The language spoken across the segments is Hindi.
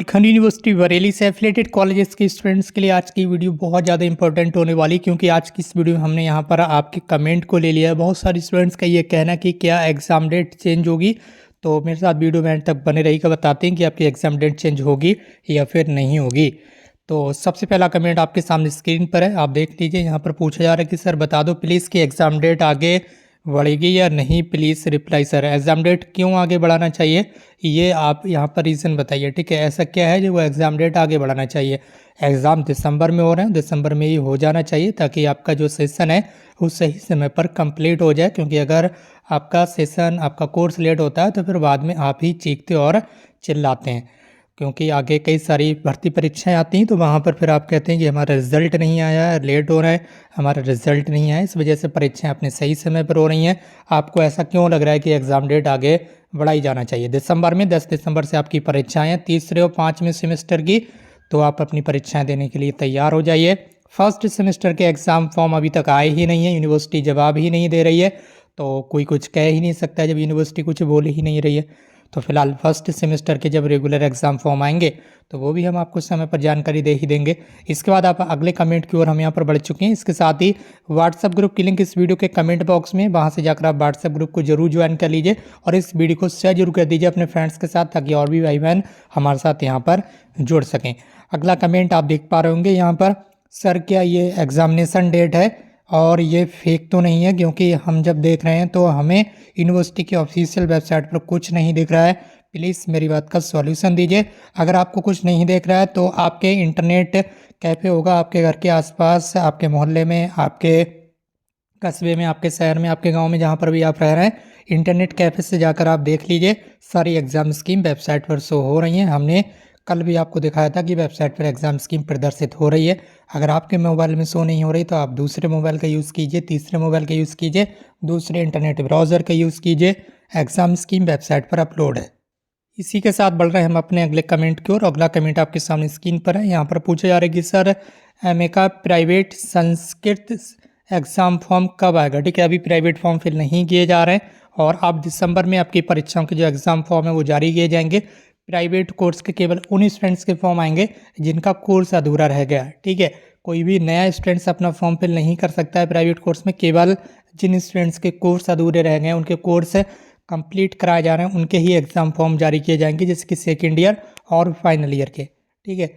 खन यूनिवर्सिटी बरेली से एफिलेटेड कॉलेजेस के स्टूडेंट्स के लिए आज की वीडियो बहुत ज़्यादा इंपॉर्टेंट होने वाली, क्योंकि आज की इस वीडियो में हमने यहाँ पर आपके कमेंट को ले लिया है। बहुत सारे स्टूडेंट्स का ये कहना कि क्या एग्ज़ाम डेट चेंज होगी, तो मेरे साथ वीडियो में एंड तक बने रहिएगा, बताते हैं कि आपकी एग्ज़ाम डेट चेंज होगी या फिर नहीं होगी। तो सबसे पहला कमेंट आपके सामने स्क्रीन पर है, आप देख लीजिए। यहाँ पर पूछा जा रहा है कि सर बता दो प्लीज़ कि एग्ज़ाम डेट आगे बढ़ेगी या नहीं, please reply sir. Exam date क्यों आगे बढ़ाना चाहिए, ये आप यहाँ पर रीज़न बताइए। ठीक है, ऐसा क्या है जो वो एग्ज़ाम डेट आगे बढ़ाना चाहिए। एग्ज़ाम दिसंबर में हो रहे हैं, दिसंबर में ही हो जाना चाहिए ताकि आपका जो सेशन है वो सही समय पर कंप्लीट हो जाए। क्योंकि अगर आपका सेशन, आपका कोर्स लेट होता है तो फिर बाद में आप ही चीखते और चिल्लाते हैं, क्योंकि आगे कई सारी भर्ती परीक्षाएं आती हैं तो वहाँ पर फिर आप कहते हैं कि हमारा रिज़ल्ट नहीं आया है, लेट हो रहा है, हमारा रिज़ल्ट नहीं आया, इस वजह से परीक्षाएं अपने सही समय पर हो रही हैं। आपको ऐसा क्यों लग रहा है कि एग्ज़ाम डेट आगे बढ़ाई जाना चाहिए। दिसंबर में 10 दिसंबर से आपकी परीक्षाएं हैं, तीसरे और पाँचवें सेमेस्टर की, तो आप अपनी परीक्षाएं देने के लिए तैयार हो जाइए। फर्स्ट सेमेस्टर के एग्ज़ाम फॉर्म अभी तक आए ही नहीं है, यूनिवर्सिटी जवाब ही नहीं दे रही है, तो कोई कुछ कह ही नहीं सकता जब यूनिवर्सिटी कुछ बोल ही नहीं रही है। तो फिलहाल फर्स्ट सेमेस्टर के जब रेगुलर एग्ज़ाम फॉर्म आएंगे तो वो भी हम आपको समय पर जानकारी दे ही देंगे। इसके बाद आप अगले कमेंट की ओर हम यहाँ पर बढ़ चुके हैं। इसके साथ ही व्हाट्सएप ग्रुप की लिंक इस वीडियो के कमेंट बॉक्स में, वहाँ से जाकर आप व्हाट्सएप ग्रुप को जरूर ज्वाइन कर लीजिए और इस वीडियो को शेयर जरूर कर दीजिए अपने फ्रेंड्स के साथ, ताकि और भी भाई बहन हमारे साथ यहाँ पर जुड़ सकें। अगला कमेंट आप देख पा रहे होंगे यहाँ पर, सर क्या ये एग्ज़ामिनेशन डेट है और ये फेक तो नहीं है, क्योंकि हम जब देख रहे हैं तो हमें यूनिवर्सिटी की ऑफिशियल वेबसाइट पर कुछ नहीं दिख रहा है। प्लीज़ मेरी बात का सॉल्यूशन दीजिए। अगर आपको कुछ नहीं दिख रहा है तो आपके इंटरनेट कैफ़े होगा आपके घर के आसपास, आपके मोहल्ले में, आपके कस्बे में, आपके शहर में, आपके गांव में, जहां पर भी आप रह रहे हैं, इंटरनेट कैफ़े से जाकर आप देख लीजिए। सारी एग्ज़ाम स्कीम वेबसाइट पर शो हो रही हैं। हमने कल भी आपको दिखाया था कि वेबसाइट पर एग्ज़ाम स्कीम प्रदर्शित हो रही है। अगर आपके मोबाइल में शो नहीं हो रही तो आप दूसरे मोबाइल का यूज़ कीजिए, तीसरे मोबाइल का यूज़ कीजिए, दूसरे इंटरनेट ब्राउज़र का यूज़ कीजिए। एग्ज़ाम स्कीम वेबसाइट पर अपलोड है। इसी के साथ बढ़ रहे हैं हम अपने अगले कमेंट की ओर। अगला कमेंट आपके सामने स्क्रीन पर है। यहाँ पर पूछा जा रहा है कि सर एमए का प्राइवेट संस्कृत एग्ज़ाम फॉर्म कब आएगा। ठीक है, अभी प्राइवेट फॉर्म फिल नहीं किए जा रहे हैं और अब दिसंबर में आपकी परीक्षाओं के जो एग्ज़ाम फॉर्म है वो जारी किए जाएंगे। प्राइवेट कोर्स के केवल उन स्टूडेंट्स के फॉर्म आएंगे जिनका कोर्स अधूरा रह गया। ठीक है, कोई भी नया स्टूडेंट्स अपना फॉर्म फिल नहीं कर सकता है प्राइवेट कोर्स में। केवल जिन स्टूडेंट्स के कोर्स अधूरे रह गए, उनके कोर्स कंप्लीट कराए जा रहे हैं, उनके ही एग्ज़ाम फॉर्म जारी किए जाएंगे, जैसे कि सेकेंड ईयर और फाइनल ईयर के। ठीक है,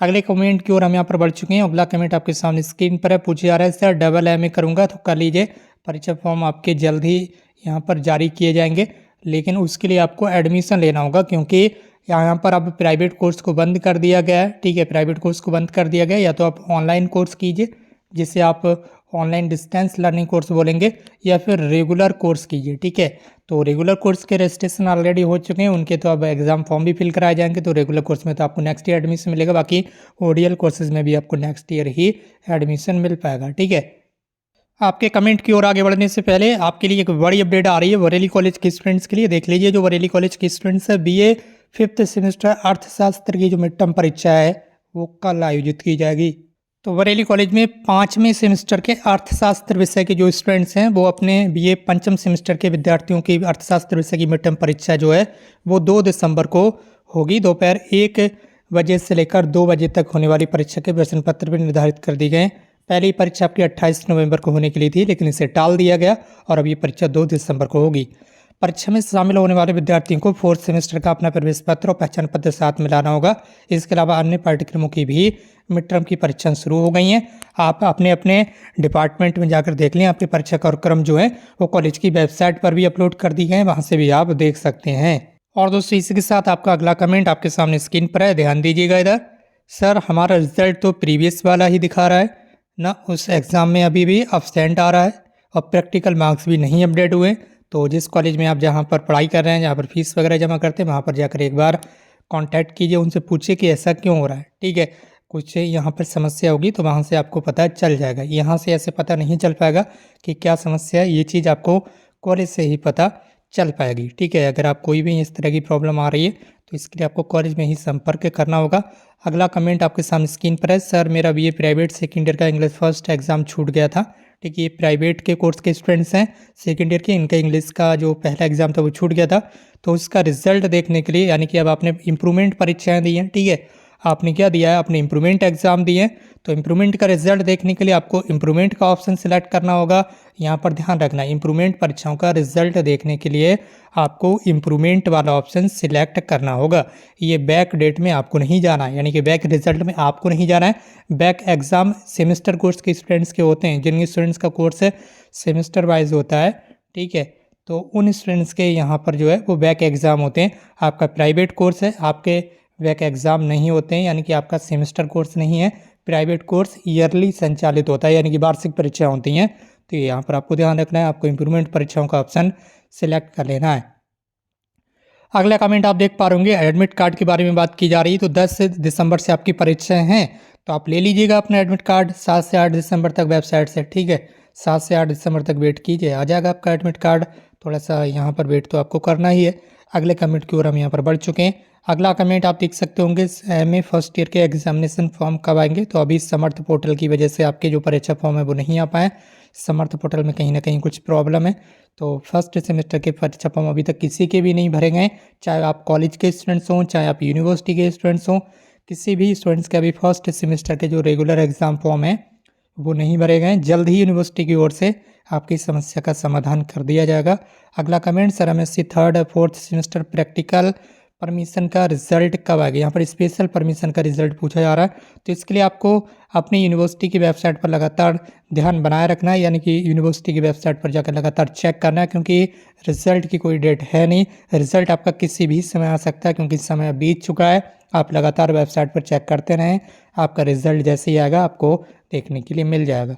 अगले कमेंट की ओर हम यहाँ पर बढ़ चुके हैं। अगला कमेंट आपके सामने स्क्रीन पर है। पूछा जा रहा है सर डबल एमए करूँगा तो कर लीजिए, परीक्षा फॉर्म आपके जल्द ही यहाँ पर जारी किए जाएंगे, लेकिन उसके लिए आपको एडमिशन लेना होगा, क्योंकि यहाँ पर अब प्राइवेट कोर्स को बंद कर दिया गया है। ठीक है, प्राइवेट कोर्स को बंद कर दिया गया, या तो आप ऑनलाइन कोर्स कीजिए जिसे आप ऑनलाइन डिस्टेंस लर्निंग कोर्स बोलेंगे, या फिर रेगुलर कोर्स कीजिए। ठीक है, तो रेगुलर कोर्स के रजिस्ट्रेशन ऑलरेडी हो चुके हैं, उनके तो अब एग्ज़ाम फॉर्म भी फिल कराए जाएंगे। तो रेगुलर कोर्स में तो आपको नेक्स्ट ईयर एडमिशन मिलेगा, बाकी ओडीएल कोर्सेज में भी आपको नेक्स्ट ईयर ही एडमिशन मिल पाएगा। ठीक है, आपके कमेंट की ओर आगे बढ़ने से पहले आपके लिए एक बड़ी अपडेट आ रही है बरेली कॉलेज के स्टूडेंट्स के लिए। देख लीजिए, जो बरेली कॉलेज के स्टूडेंट्स है, बीए फिफ्थ सेमेस्टर अर्थशास्त्र की जो मिड टर्म परीक्षा है वो कल आयोजित की जाएगी। तो बरेली कॉलेज में 5वें सेमेस्टर के अर्थशास्त्र विषय के जो स्टूडेंट्स हैं वो अपने बीए पंचम सेमेस्टर के विद्यार्थियों की अर्थशास्त्र विषय की मिड टर्म परीक्षा जो है वो 2 दिसंबर को होगी। दोपहर 1 बजे से लेकर 2 बजे तक होने वाली परीक्षा के प्रश्न पत्र भी निर्धारित कर दिए गए हैं। पहली परीक्षा आपकी 28 नवंबर को होने के लिए थी, लेकिन इसे टाल दिया गया और अब ये परीक्षा 2 दिसंबर को होगी। परीक्षा में शामिल होने वाले विद्यार्थियों को 4th सेमेस्टर का अपना प्रवेश पत्र और पहचान पत्र साथ में लाना होगा। इसके अलावा अन्य पाठ्यक्रमों की भी मिड टर्म की परीक्षाएं शुरू हो गई हैं। आप अपने अपने डिपार्टमेंट में जाकर देख लें, आपके परीक्षा कार्यक्रम जो है वो कॉलेज की वेबसाइट पर भी अपलोड कर दी गए हैं, वहाँ से भी आप देख सकते हैं। और दोस्तों, इसी के साथ आपका अगला कमेंट आपके सामने स्क्रीन पर है, ध्यान दीजिएगा इधर। सर हमारा रिजल्ट तो प्रीवियस वाला ही दिखा रहा है ना, उस एग्ज़ाम में अभी भी अब्सेंट आ रहा है और प्रैक्टिकल मार्क्स भी नहीं अपडेट हुए। तो जिस कॉलेज में आप जहाँ पर पढ़ाई कर रहे हैं, जहाँ पर फीस वगैरह जमा करते हैं, वहाँ पर जाकर एक बार कांटेक्ट कीजिए, उनसे पूछिए कि ऐसा क्यों हो रहा है। ठीक है, कुछ यहाँ पर समस्या होगी तो वहाँ से आपको पता चल जाएगा। यहाँ से ऐसे पता नहीं चल पाएगा कि क्या समस्या है, ये चीज़ आपको कॉलेज से ही पता चल पाएगी। ठीक है, अगर आप कोई भी इस तरह की प्रॉब्लम आ रही है तो इसके लिए आपको कॉलेज में ही संपर्क करना होगा। अगला कमेंट आपके सामने स्क्रीन पर है, सर मेरा बीए प्राइवेट सेकेंड ईयर का इंग्लिश फर्स्ट एग्ज़ाम छूट गया था। ठीक है। ये प्राइवेट के कोर्स के स्टूडेंट्स हैं सेकेंड ईयर के, इनका इंग्लिश का जो पहला एग्ज़ाम था वो छूट गया था, तो उसका रिजल्ट देखने के लिए, यानी कि अब आपने इम्प्रूवमेंट परीक्षाएं दी हैं, ठीक है, आपने क्या दिया है, आपने इम्प्रूवमेंट एग्ज़ाम दिए हैं, तो इम्प्रूवमेंट का रिजल्ट देखने के लिए आपको इम्प्रूवमेंट का ऑप्शन सिलेक्ट करना होगा। यहाँ पर ध्यान रखना, इम्प्रूवमेंट परीक्षाओं का रिजल्ट देखने के लिए आपको इम्प्रूवमेंट वाला ऑप्शन सिलेक्ट करना होगा। ये बैक डेट में आपको नहीं जाना है, यानी कि बैक रिजल्ट में आपको नहीं जाना है। बैक एग्ज़ाम सेमेस्टर कोर्स के स्टूडेंट्स के होते हैं, जिन स्टूडेंट्स का कोर्स है सेमेस्टर वाइज होता है, ठीक है, तो उन स्टूडेंट्स के यहाँ पर जो है वो बैक एग्ज़ाम होते हैं। आपका प्राइवेट कोर्स है, आपके बैक एग्ज़ाम नहीं होते हैं, यानी कि आपका सेमेस्टर कोर्स नहीं है, प्राइवेट कोर्स ईयरली संचालित होता है, यानी कि वार्षिक परीक्षा होती हैं। तो यहाँ पर आपको ध्यान रखना है, आपको इम्प्रूवमेंट परीक्षाओं का ऑप्शन सिलेक्ट कर लेना है। अगला कमेंट आप देख पा रहे होंगे, एडमिट कार्ड के बारे में बात की जा रही है। तो 10 दिसंबर से आपकी परीक्षाएं हैं, तो आप ले लीजिएगा अपना एडमिट कार्ड 7 से 8 दिसंबर तक वेबसाइट से, ठीक है। 7 से 8 दिसंबर तक वेट कीजिए, आ जाएगा आपका एडमिट कार्ड। थोड़ा सा यहाँ पर वेट तो आपको करना ही है। अगले कमेंट की ओर हम यहाँ पर बढ़ चुके हैं। अगला कमेंट आप देख सकते होंगे, MA फर्स्ट ईयर के एग्जामिनेशन फॉर्म कब आएंगे। तो अभी समर्थ पोर्टल की वजह से आपके जो परीक्षा फॉर्म है वो नहीं आ पाए। समर्थ पोर्टल में कहीं ना कहीं कुछ प्रॉब्लम है, तो फर्स्ट सेमेस्टर के परीक्षा फॉर्म अभी तक किसी के भी नहीं भरे गए, चाहे आप कॉलेज के स्टूडेंट्स हों, चाहे आप यूनिवर्सिटी के स्टूडेंट्स हों, किसी भी स्टूडेंट्स के अभी फर्स्ट सेमेस्टर के जो रेगुलर एग्ज़ाम फॉर्म है वो नहीं भरे गए। जल्द ही यूनिवर्सिटी की ओर से आपकी समस्या का समाधान कर दिया जाएगा। अगला कमेंट, सर MSc थर्ड और फोर्थ सेमेस्टर प्रैक्टिकल परमिशन का रिजल्ट कब आएगा। यहाँ पर स्पेशल परमिशन का रिजल्ट पूछा जा रहा है, तो इसके लिए आपको अपनी यूनिवर्सिटी की वेबसाइट पर लगातार ध्यान बनाए रखना है, यानी कि यूनिवर्सिटी की वेबसाइट पर जाकर लगातार चेक करना है, क्योंकि रिजल्ट की कोई डेट है नहीं। रिजल्ट आपका किसी भी समय आ सकता है, क्योंकि समय बीत चुका है। आप लगातार वेबसाइट पर चेक करते रहें, आपका रिजल्ट जैसे ही आएगा आपको देखने के लिए मिल जाएगा।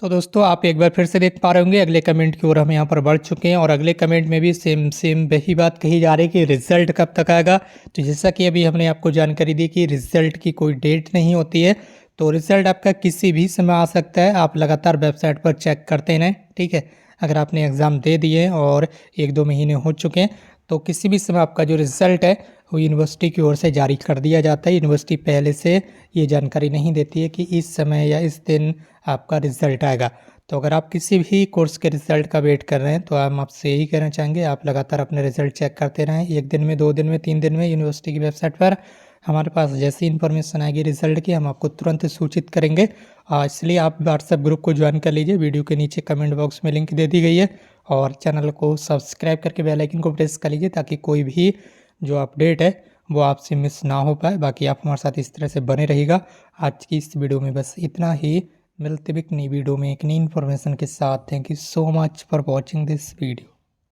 तो दोस्तों आप एक बार फिर से देख पा रहे होंगे, अगले कमेंट की ओर हम यहाँ पर बढ़ चुके हैं, और अगले कमेंट में भी सेम वही बात कही जा रही है कि रिजल्ट कब तक आएगा। तो जैसा कि अभी हमने आपको जानकारी दी कि रिजल्ट की कोई डेट नहीं होती है, तो रिजल्ट आपका किसी भी समय आ सकता है। आप लगातार वेबसाइट पर चेक करते रहें, ठीक है। अगर आपने एग्ज़ाम दे दिए और 1-2 महीने हो चुके हैं, तो किसी भी समय आपका जो रिज़ल्ट है वो यूनिवर्सिटी की ओर से जारी कर दिया जाता है। यूनिवर्सिटी पहले से ये जानकारी नहीं देती है कि इस समय या इस दिन आपका रिज़ल्ट आएगा। तो अगर आप किसी भी कोर्स के रिज़ल्ट का वेट कर रहे हैं, तो हम आपसे यही कहना चाहेंगे, आप लगातार अपने रिज़ल्ट चेक करते रहें। 1 दिन में, 2 दिन में, 3 दिन में यूनिवर्सिटी की वेबसाइट पर हमारे पास जैसी इन्फॉर्मेशन आएगी रिज़ल्ट की, हम आपको तुरंत सूचित करेंगे। इसलिए आप व्हाट्सएप ग्रुप को ज्वाइन कर लीजिए, वीडियो के नीचे कमेंट बॉक्स में लिंक दे दी गई है, और चैनल को सब्सक्राइब करके बेल आइकन को प्रेस कर लीजिए, ताकि कोई भी जो अपडेट है वो आपसे मिस ना हो पाए। बाकी आप हमारे साथ इस तरह से बने रहिएगा। आज की इस वीडियो में बस इतना ही, मिलते भी एक नई वीडियो में एक नई इन्फॉर्मेशन के साथ। Thank you so much for watching this video.